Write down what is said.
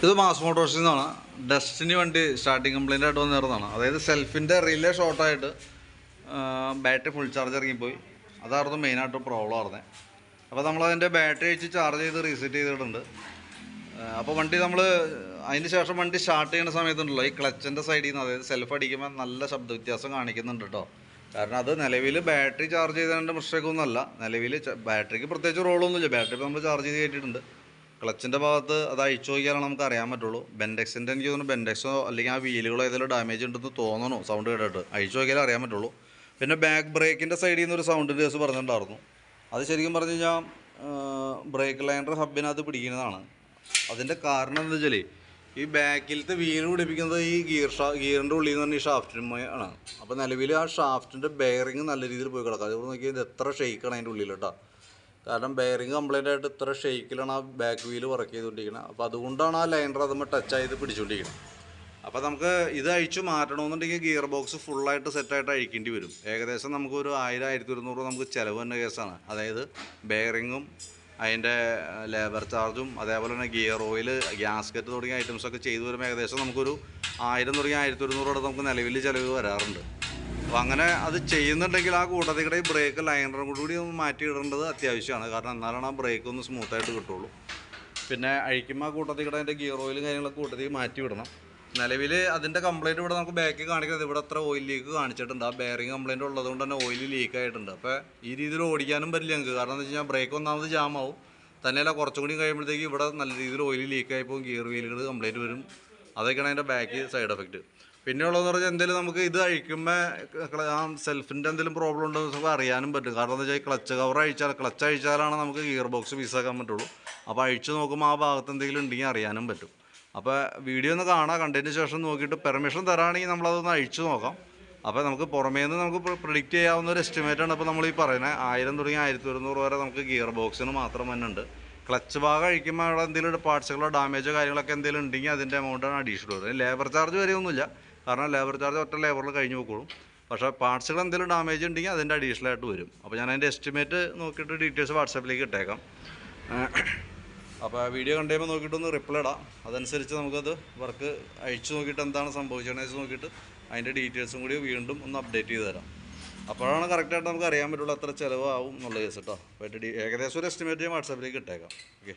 ഇത് മാസ് മോട്ടോഴ്സിൽ നിന്നാണ്. ഡസ്റ്റിനി വണ്ടി സ്റ്റാർട്ടിങ് കംപ്ലൈൻ്റ് ആയിട്ട് വന്നിരുന്നതാണ്. അതായത് സെൽഫിൻ്റെ റിലേ ഷോർട്ടായിട്ട് ബാറ്ററി ഫുൾ ചാർജ് ഇറങ്ങിപ്പോയി. അതായിരുന്നു മെയിനായിട്ട് പ്രോബ്ലം ആയിരുന്നത്. അപ്പോൾ നമ്മളതിൻ്റെ ബാറ്ററി അയച്ച് ചാർജ് ചെയ്ത് റീസെറ്റ് ചെയ്തിട്ടുണ്ട്. അപ്പോൾ വണ്ടി നമ്മൾ അതിന് ശേഷം വണ്ടി സ്റ്റാർട്ട് ചെയ്യുന്ന സമയത്തുണ്ടല്ലോ, ഈ ക്ലച്ചിൻ്റെ സൈഡിൽ നിന്ന്, അതായത് സെൽഫ് അടിക്കുമ്പോൾ നല്ല ശബ്ദ വ്യത്യാസം കാണിക്കുന്നുണ്ട് കേട്ടോ. കാരണം അത് നിലവിൽ ബാറ്ററി ചാർജ് ചെയ്തതിൻ്റെ മിസ്റ്റേക്കൊന്നുമല്ല. നിലവിൽ ബാറ്ററിക്ക് പ്രത്യേകിച്ച് റോളൊന്നുമില്ല. ബാറ്ററി ഇപ്പോൾ നമ്മൾ ചാർജ് ചെയ്ത് കയറ്റിയിട്ടുണ്ട്. ക്ലച്ചിൻ്റെ ഭാഗത്ത് അത് അഴിച്ചു നോക്കിയാലാണ് നമുക്ക് അറിയാൻ പറ്റുള്ളൂ. ബെൻഡെക്സിൻ്റെ എനിക്ക് തോന്നുന്നു ബെൻഡെക്സോ അല്ലെങ്കിൽ ആ വീലുകളോ ഏതെങ്കിലും ഡാമേജ് ഉണ്ടെന്ന് തോന്നണോ സൗണ്ട് കേട്ടിട്ട്. അഴിച്ചു നോക്കിയാലേ അറിയാൻ പറ്റുള്ളൂ. പിന്നെ ബാക്ക് ബ്രേക്കിൻ്റെ സൈഡിൽ നിന്ന് ഒരു സൗണ്ടിൻ്റെ കേസ് പറഞ്ഞിട്ടുണ്ടായിരുന്നു. അത് ശരിക്കും പറഞ്ഞു കഴിഞ്ഞാൽ ബ്രേക്ക് ലൈനർ ഹബിനകത്ത് പിടിക്കുന്നതാണ്. അതിൻ്റെ കാരണം എന്താ വെച്ചാൽ ഈ ബാക്കിലത്തെ വീല് പിടിപ്പിക്കുന്നത് ഈ ഗിയറിൻ്റെ ഉള്ളിൽ നിന്ന് പറഞ്ഞാൽ ഈ ഷാഫ്റ്റിന്മയാണ്. അപ്പോൾ നിലവിൽ ആ ഷാഫ്റ്റിൻ്റെ ബെയറിങ് നല്ല രീതിയിൽ പോയി കിടക്കുക. അതുകൊണ്ട് നോക്കിയാൽ ഇത് എത്ര ഷെയ്ക്കാണ് അതിൻ്റെ ഉള്ളിൽ കേട്ടോ. കാരണം ബെയറിങ് കംപ്ലൈൻ്റ് ആയിട്ട് ഇത്ര ഷെയ്ക്കിലാണ് ആ ബാക്ക് വീല് വർക്ക് ചെയ്തുകൊണ്ടിരിക്കുന്നത്. അപ്പോൾ അതുകൊണ്ടാണ് ആ ലൈനർ അതുമ്പോൾ ടച്ച് ചെയ്ത് പിടിച്ചുകൊണ്ടിരിക്കുന്നത്. അപ്പോൾ നമുക്ക് ഇത് അഴിച്ചു മാറ്റണമെന്നുണ്ടെങ്കിൽ ഗിയർ ബോക്സ് ഫുള്ളായിട്ട് സെറ്റായിട്ട് അഴിക്കേണ്ടി വരും. ഏകദേശം നമുക്കൊരു 1000-1200 നമുക്ക് ചിലവ് തന്നെ കേസാണ്. അതായത് ബെയറിങ്ങും അതിൻ്റെ ലേബർ ചാർജും അതേപോലെ തന്നെ ഗിയർ ഓയിൽ, ഗ്യാസ്കറ്റ് തുടങ്ങിയ ഐറ്റംസൊക്കെ ചെയ്തു വരുമ്പോൾ ഏകദേശം നമുക്കൊരു 1000 തുടങ്ങി 1200 നമുക്ക് നിലവിൽ ചിലവ് വരാറുണ്ട്. അപ്പോൾ അങ്ങനെ അത് ചെയ്യുന്നുണ്ടെങ്കിൽ ആ കൂട്ടത്തിൽ കൂടെ ഈ ബ്രേക്ക് ലൈനറും കൂടി ഒന്ന് മാറ്റിയിടേണ്ടത് അത്യാവശ്യമാണ്. കാരണം എന്നാലാണ് ആ ബ്രേക്ക് ഒന്ന് സ്മൂത്തായിട്ട് കിട്ടുള്ളൂ. പിന്നെ അഴിക്കുമ്പോൾ ആ കൂട്ടത്തിൽ കൂടെ അതിൻ്റെ ഗിയർ ഓയിലും കാര്യങ്ങളൊക്കെ കൂട്ടത്തിൽ മാറ്റി വിടണം. നിലവിൽ അതിൻ്റെ കംപ്ലയിൻറ്റ് ഇവിടെ നമുക്ക് ബാക്കിൽ കാണിക്കുന്നത് ഇവിടെ അത്ര ഓയിൽ ലീക്ക് കാണിച്ചിട്ടുണ്ട്. ആ ബെയറിങ് കംപ്ലയിൻറ്റ് ഉള്ളതുകൊണ്ട് തന്നെ ഓയിൽ ലീക്ക് ആയിട്ടുണ്ട്. അപ്പോൾ ഈ രീതിയിൽ ഓടിക്കാനും പറ്റില്ല ഞങ്ങൾക്ക്. കാരണം എന്താ വെച്ച് കഴിഞ്ഞാൽ ബ്രേക്ക് ഒന്നാമത് ജാമാവും. തന്നെയല്ല കുറച്ചും കൂടി കഴിയുമ്പോഴത്തേക്ക് ഇവിടെ നല്ല രീതിയിൽ ഓയിൽ ലീക്കായി പോകും, ഗിയർ വീലുകൾ കംപ്ലയിൻറ്റ് വരും. അതൊക്കെയാണ് അതിൻ്റെ ബാക്ക് സൈഡ് എഫക്റ്റ്. പിന്നെയുള്ളതെന്ന് പറഞ്ഞാൽ എന്തെങ്കിലും നമുക്ക് ഇത് അഴിക്കുമ്പോൾ ആ സെൽഫിൻ്റെ എന്തെങ്കിലും പ്രോബ്ലം ഉണ്ടോ എന്ന് നമുക്ക് അറിയാനും പറ്റും. കാരണം എന്താ വെച്ചാൽ ക്ലച്ച് അഴിച്ചാലാണ് നമുക്ക് ഗിയർ ബോക്സ് പീസാക്കാൻ പറ്റുള്ളൂ. അപ്പോൾ അഴിച്ച് നോക്കുമ്പോൾ ആ ഭാഗത്ത് എന്തെങ്കിലും ഉണ്ടെങ്കിൽ അറിയാനും പറ്റും. അപ്പോൾ വീഡിയോ ഒന്ന് കാണാം, കണ്ടതിന് ശേഷം നോക്കിയിട്ട് പെർമിഷൻ തരാണെങ്കിൽ നമ്മളതൊന്ന് അഴിച്ചു നോക്കാം. അപ്പോൾ നമുക്ക് പുറമേ നിന്ന് നമുക്ക് പ്രിഡിക്റ്റ് ചെയ്യാവുന്ന ഒരു എസ്റ്റിമേറ്റാണ് ഇപ്പോൾ നമ്മൾ ഈ പറയുന്നത്. 1000 തുടങ്ങി 1200 വരെ നമുക്ക് ഗിയർ ബോക്സിന് മാത്രം തന്നെ ഉണ്ട്. ക്ലച്ച് ഭാഗം അഴിക്കുമ്പോൾ അവിടെ എന്തെങ്കിലും പാർട്സുകളോ ഡാമേജോ കാര്യങ്ങളൊക്കെ എന്തെങ്കിലും ഉണ്ടെങ്കിൽ അതിൻ്റെ എമൗണ്ടാണ് അഡീഷണൽ വരുന്നത്. ലേബർ ചാർജ് വരെയൊന്നുമില്ല. കാരണം ലേബർ ചാർജ് ഒറ്റ ലേബറിൽ കഴിഞ്ഞ് പോയിക്കോളും. പക്ഷേ പാർട്സുകൾ എന്തെങ്കിലും ഡാമേജ് ഉണ്ടെങ്കിൽ അതിൻ്റെ അഡീഷണൽ ആയിട്ട് വരും. അപ്പോൾ ഞാൻ അതിൻ്റെ എസ്റ്റിമേറ്റ് നോക്കിയിട്ട് ഡീറ്റെയിൽസ് വാട്സാപ്പിലേക്ക് ഇട്ടേക്കാം. അപ്പോൾ വീഡിയോ കണ്ടുകഴിയുമ്പോൾ നോക്കിയിട്ടൊന്ന് റിപ്ലൈ ഇടാം. അതനുസരിച്ച് നമുക്കത് വർക്ക് അഴിച്ചു നോക്കിയിട്ട് എന്താണ് സംഭവിച്ചതെന്ന് വെച്ച് നോക്കിയിട്ട് അതിൻ്റെ ഡീറ്റെയിൽസും കൂടി വീണ്ടും ഒന്ന് അപ്ഡേറ്റ് ചെയ്ത് തരാം. അപ്പോഴാണ് കറക്റ്റായിട്ട് നമുക്ക് അറിയാൻ പറ്റുള്ളൂ എത്ര ചിലവാകും എന്നുള്ള കേസ് കേട്ടോ. അപ്പോൾ ഏകദേശം ഒരു എസ്റ്റിമേറ്റ് ഞാൻ വാട്സാപ്പിലേക്ക് ഇട്ടേക്കാം. ഓക്കെ.